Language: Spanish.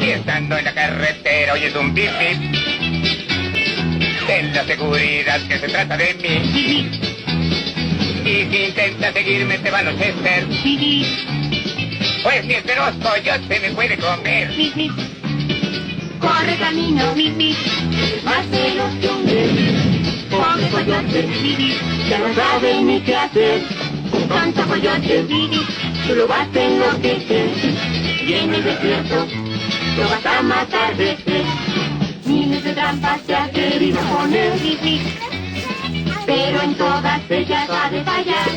Y estando en la carretera oyes un bip bip, ten la seguridad que se trata de mí. Y si intentas seguirme te va a anochecer, pues si es feroz coyote me puede comer. Corre camino, más veloz que un tren. Pobre coyote, ya no sabe ni qué hacer. Tanto coyote, tú lo vas a enloquecer. Y en el desierto lo vas a matar de sed. Miles de trampas se ha querido poner, pero en todas ellas ha de fallar.